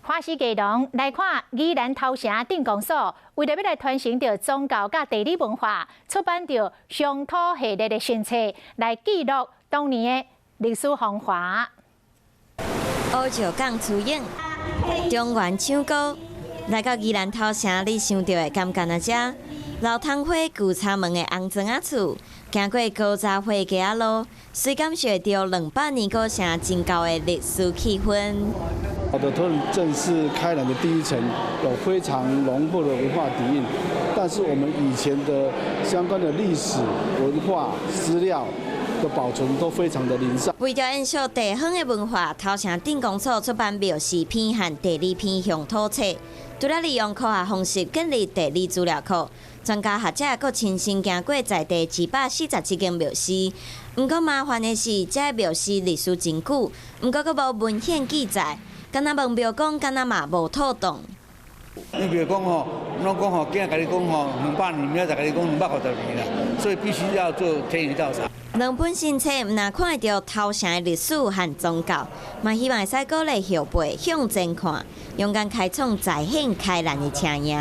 花市艺廊来看宜兰头城镇公所，为了要来传承着宗教甲地理文化，出版着乡土系列的新册，来记录当年的历史风华。乌石港出影，中原唱歌，来到宜兰头城，你想到的敢干那只？老汤花旧插门的红砖仔厝，行过高闸花街路，虽感受到200年古城真高的历史气氛。我的头镇是开兰的第一层，有非常浓厚的文化底蕴，但是我们以前的相关的历史文化资料的保存都非常的零散。为了延续地方的文化，头城镇公所出版庙史篇和地理篇乡土册，除了利用科学方式建立地理资料库，专家学者阁亲身行过在地247间庙史。不过麻烦的是，这庙史历史真久，不过阁无文献记载。敢若问庙公，敢若嘛无妥当。你比如讲吼，拢讲吼，今仔甲你讲吼200年，明仔再甲你讲250年啦，所以必须要做田野调查。两本新册唔但看得到头城的历史和宗教，嘛希望会使鼓励后辈向前看，勇敢开创在兴开兰的车影。